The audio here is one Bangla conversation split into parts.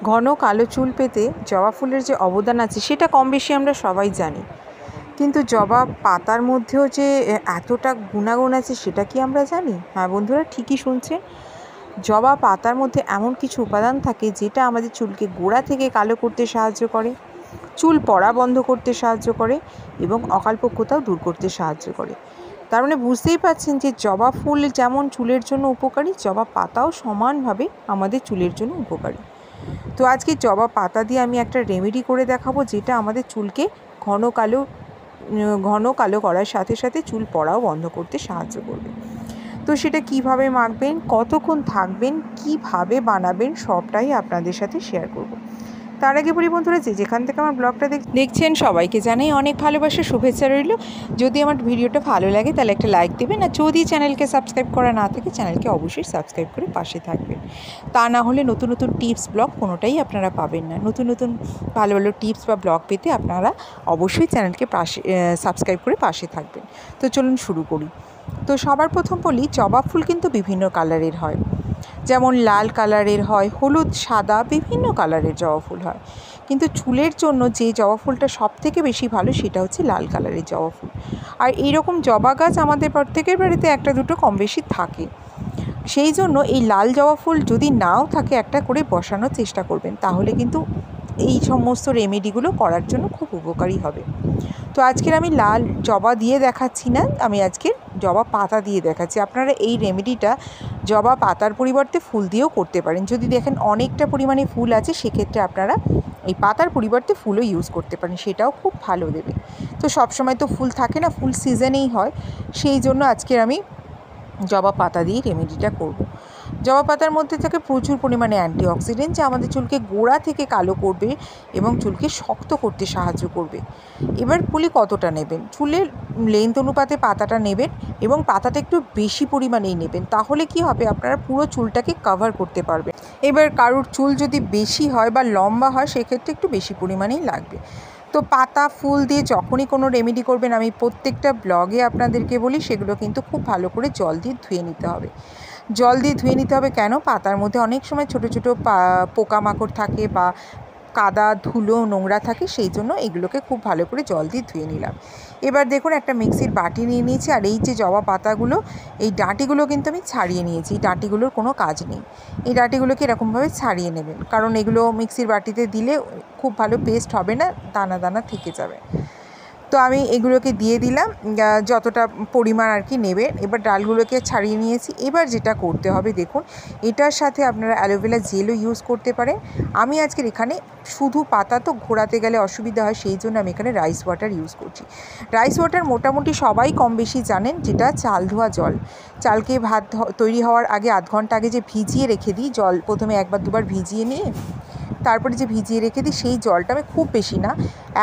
ঘন কালো চুল পেতে জবা ফুলের যে অবদান আছে সেটা কম বেশি আমরা সবাই জানি, কিন্তু জবা পাতার মধ্যেও যে এতটা গুণাগুণ আছে সেটা কি আমরা জানি? হ্যাঁ বন্ধুরা, ঠিকই শুনছেন। জবা পাতার মধ্যে এমন কিছু উপাদান থাকে যেটা আমাদের চুলকে গোড়া থেকে কালো করতে সাহায্য করে, চুল পড়া বন্ধ করতে সাহায্য করে এবং অকালপক্বতাও দূর করতে সাহায্য করে। তার মানে বুঝতেই পারছেন যে জবা ফুল যেমন চুলের জন্য উপকারী, জবা পাতাও সমানভাবে আমাদের চুলের জন্য উপকারী। তো আজকে জবা পাতা দিয়ে আমি একটা রেমেডি করে দেখাবো যেটা আমাদের চুলকে ঘন কালো করার সাথে সাথে চুল পড়াও বন্ধ করতে সাহায্য করবে। তো সেটা কিভাবে মাখবেন, কতক্ষণ থাকবেন, কিভাবে বানাবেন, সবটাই আপনাদের সাথে শেয়ার করব। তার আগে বলি বন্ধুরা, যেখান থেকে আমার ব্লগটা দেখছেন সবাইকে জানাই অনেক ভালোবাসা, শুভেচ্ছা রইল। যদি আমার ভিডিওটা ভালো লাগে তাহলে একটা লাইক দেবেন, আর যদি চ্যানেলকে সাবস্ক্রাইব করা না থাকে চ্যানেলকে অবশ্যই সাবস্ক্রাইব করে পাশে থাকবেন। তা না হলে নতুন নতুন টিপস ব্লগ কোনোটাই আপনারা পাবেন না। নতুন নতুন ভালো ভালো টিপস বা ব্লগ পেতে আপনারা অবশ্যই চ্যানেলকে সাবস্ক্রাইব করে পাশে থাকবেন। তো চলুন শুরু করি। তো সবার প্রথম বলি, জবা ফুল কিন্তু বিভিন্ন কালারের হয়, যেমন লাল কালারের হয়, হলুদ, সাদা, বিভিন্ন কালারের জবা ফুল হয়। কিন্তু চুলের জন্য যে জবা ফুলটা সবথেকে বেশি ভালো সেটা হচ্ছে লাল কালারের জবা ফুল। আর এইরকম জবা গাছ আমাদের প্রত্যেকের বাড়িতে একটা দুটো কম বেশি থাকে। সেই জন্য এই লাল জবা ফুল যদি নাও থাকে একটা করে বসানোর চেষ্টা করবেন, তাহলে কিন্তু এই সমস্ত রেমেডিগুলো করার জন্য খুব উপকারী হবে। তো আজকের আমি লাল জবা দিয়ে দেখাচ্ছি না, আমি আজকের জবা পাতা দিয়ে দেখাচ্ছি। আপনারা এই রেমেডিটা জবা পাতার পরিবর্তে ফুল দিয়েও করতে পারেন। যদি দেখেন অনেকটা পরিমাণে ফুল আছে, সেক্ষেত্রে আপনারা এই পাতার পরিবর্তে ফুলও ইউজ করতে পারেন, সেটাও খুব ভালো দেবে। তো সবসময় তো ফুল থাকে না, ফুল সিজনেই হয়, সেই জন্য আজকের আমি জবা পাতা দিয়ে রেমেডিটা করব। জবা পাতার মধ্যে থাকে প্রচুর পরিমাণে অ্যান্টিঅক্সিডেন্ট, যা আমাদের চুলকে গোড়া থেকে কালো করবে এবং চুলকে শক্ত করতে সাহায্য করবে। এবার বলি কতটা নেবেন। চুলের লেন্থ অনুপাতে পাতাটা নেবেন এবং পাতাটা একটু বেশি পরিমাণেই নেবেন, তাহলে কি হবে, আপনারা পুরো চুলটাকে কভার করতে পারবেন। এবার কারোর চুল যদি বেশি হয় বা লম্বা হয়, সেক্ষেত্রে একটু বেশি পরিমাণেই লাগবে। তো পাতা ফুল দিয়ে যখনই কোনো রেমেডি করবেন, আমি প্রত্যেকটা ব্লগে আপনাদেরকে বলি, সেগুলো কিন্তু খুব ভালো করে জল দিয়ে ধুয়ে নিতে হবে। জল দিয়ে ধুয়ে নিতে হবে কেন? পাতার মধ্যে অনেক সময় ছোটো ছোটো পোকামাকড় থাকে বা কাদা ধুলো নোংরা থাকে, সেই জন্য এগুলোকে খুব ভালো করে জল দিয়ে ধুয়ে নিলাম। এবার দেখুন, একটা মিক্সির বাটি নিয়ে নিয়েছি, আর এই যে জবা পাতাগুলো, এই ডাঁটিগুলো কিন্তু আমি ছাড়িয়ে নিয়েছি। এই ডাঁটিগুলোর কোনো কাজ নেই, এই ডাঁটিগুলোকে এরকমভাবে ছাড়িয়ে নেবেন, কারণ এগুলো মিক্সির বাটিতে দিলে খুব ভালো পেস্ট হবে না, দানা দানা থেকে যাবে। তো আমি এগুলোকে দিয়ে দিলাম, যতটা পরিমাণ আর কি নেবেন। এবার ডালগুলোকে ছাড়িয়ে নিয়েছি। এবার যেটা করতে হবে, দেখুন, এটার সাথে আপনারা অ্যালোভেরা জেলও ইউজ করতে পারেন। আমি আজকের এখানে শুধু পাতা তো ঘোরাতে গেলে অসুবিধা হয়, সেই জন্য আমি এখানে রাইস ওয়াটার ইউজ করছি। রাইস ওয়াটার মোটামুটি সবাই কম বেশি জানেন, যেটা চাল ধোয়া জল। চালকে ভাত তৈরি হওয়ার আগে আধ ঘন্টা আগে যে ভিজিয়ে রেখে দিই, জল প্রথমে একবার দুবার ভিজিয়ে নিয়ে তারপরে যে ভিজিয়ে রেখে দিই, সেই জলটা আমি খুব বেশি না,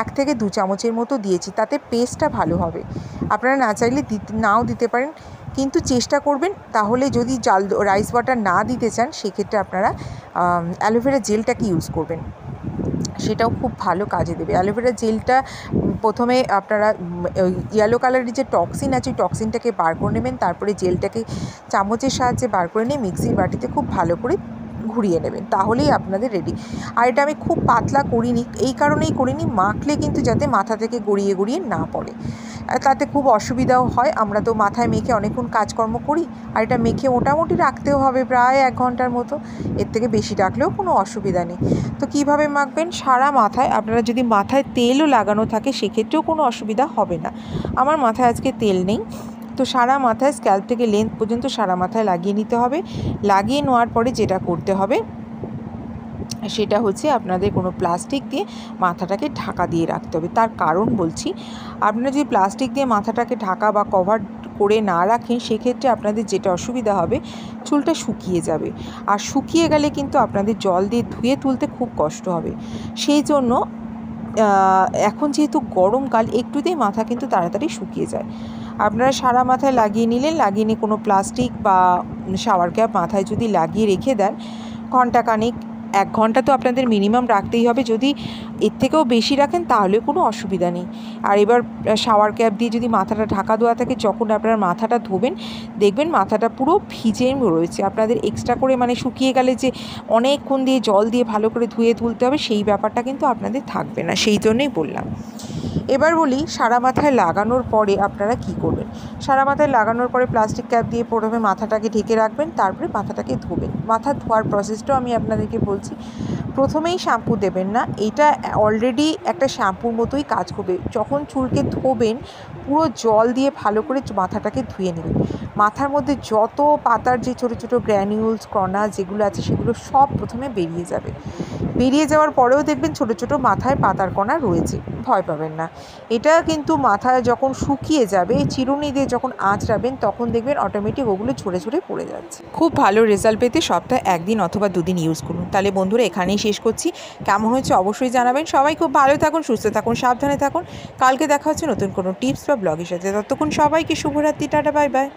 1 থেকে 2 চামচের মতো দিয়েছি, তাতে পেস্টটা ভালো হবে। আপনারা না চাইলে নাও দিতে পারেন, কিন্তু চেষ্টা করবেন। তাহলে যদি রাইস ওয়াটার না দিতে চান, সেক্ষেত্রে আপনারা অ্যালোভেরা জেলটাকে ইউজ করবেন, সেটাও খুব ভালো কাজে দেবে। অ্যালোভেরা জেলটা প্রথমে আপনারা ইয়েলো কালারের যে টক্সিন আছে, ওই টক্সিনটাকে বার করে নেবেন, তারপরে জেলটাকে চামচের সাহায্যে বার করে নিয়ে মিক্সির বাটিতে খুব ভালো করে ঘুরিয়ে নেবেন, তাহলেই আপনাদের রেডি। আর এটা আমি খুব পাতলা করিনি, এই কারণেই করিনি, মাখলে কিন্তু যাতে মাথা থেকে গড়িয়ে গড়িয়ে না পড়ে, তাতে খুব অসুবিধাও হয়। আমরা তো মাথায় মেখে অনেকক্ষণ কাজকর্ম করি, আর এটা মেখে মোটামুটি রাখতেও হবে প্রায় 1 ঘন্টার মতো, এর থেকে বেশি রাখলেও কোনো অসুবিধা নেই। তো কীভাবে মাখবেন? সারা মাথায়, আপনারা যদি মাথায় তেলও লাগানো থাকে সেক্ষেত্রেও কোনো অসুবিধা হবে না। আমার মাথায় আজকে তেল নেই, তো সারা মাথায় স্ক্যাল্প থেকে লেন্থ পর্যন্ত সারা মাথায় লাগিয়ে নিতে হবে। লাগিয়ে নেওয়ার পরে যেটা করতে হবে সেটা হচ্ছে, আপনাদের কোনো প্লাস্টিক দিয়ে মাথাটাকে ঢাকা দিয়ে রাখতে হবে। তার কারণ বলছি, আপনারা যদি প্লাস্টিক দিয়ে মাথাটাকে ঢাকা বা কভার করে না রাখেন, সেক্ষেত্রে আপনাদের যেটা অসুবিধা হবে, চুলটা শুকিয়ে যাবে, আর শুকিয়ে গেলে কিন্তু আপনাদের জল দিয়ে ধুয়ে তুলতে খুব কষ্ট হবে। সেই জন্য এখন যেহেতু গরমকাল, একটুতেই মাথা কিন্তু তাড়াতাড়ি শুকিয়ে যায়। আপনারা সারা মাথায় লাগিয়ে নিলেন, লাগিয়ে নিয়ে কোনো প্লাস্টিক বা শাওয়ার ক্যাপ মাথায় যদি লাগিয়ে রেখে দেন, ঘণ্টাখানেক 1 ঘন্টা তো আপনাদের মিনিমাম রাখতেই হবে। যদি এর থেকেও বেশি রাখেন তাহলে কোনো অসুবিধা নেই। আর এবার শাওয়ার ক্যাপ দিয়ে যদি মাথাটা ঢাকা দেওয়া থাকে, যখন আপনারা মাথাটা ধোবেন দেখবেন মাথাটা পুরো ভিজে রয়েছে। আপনাদের এক্সট্রা করে মানে শুকিয়ে গেলে যে অনেকক্ষণ দিয়ে জল দিয়ে ভালো করে ধুয়ে তুলতে হবে সেই ব্যাপারটা কিন্তু আপনাদের থাকবে না, সেই জন্যই বললাম। এবার বলি সারা মাথায় লাগানোর পরে আপনারা কি করবেন। সারা মাথায় লাগানোর পরে প্লাস্টিক ক্যাপ দিয়ে প্রথমে মাথাটাকে ঢেকে রাখবেন, তারপরে মাথাটাকে ধোবেন। মাথা ধোয়ার প্রসেসটাও আমি আপনাদেরকে বলছি। প্রথমেই শ্যাম্পু দেবেন না, এটা অলরেডি একটা শ্যাম্পুর মতোই কাজ করবে। যখন চুলকে ধোবেন পুরো জল দিয়ে ভালো করে মাথাটাকে ধুয়ে নেবেন। মাথার মধ্যে যত পাতার যে ছোটো ছোটো গ্র্যানিউলস কণা যেগুলো আছে সেগুলো সব প্রথমে বেরিয়ে যাবে। বেরিয়ে যাওয়ার পরেও দেখবেন ছোটো ছোটো মাথায় পাতার কণা রয়েছে, ভয় পাবেন না। এটা কিন্তু মাথায় যখন শুকিয়ে যাবে চিরুনি দিয়ে যখন আঁচড়াবেন তখন দেখবেন অটোমেটিক ওগুলো ঝরে ঝরে পড়ে যাচ্ছে। খুব ভালো রেজাল্ট পেতে সপ্তাহে 1 দিন অথবা 2 দিন ইউজ করুন। তাহলে বন্ধুরা এখানেই শেষ করছি। কেমন হয়েছে অবশ্যই জানাবেন। সবাই খুব ভালো থাকুন, সুস্থ থাকুন, সাবধানে থাকুন। কালকে দেখা হচ্ছে নতুন কোনো টিপস বা ব্লগের সাথে। ততক্ষণ সবাইকে শুভরাত্রি, টাটা, বাই বাই।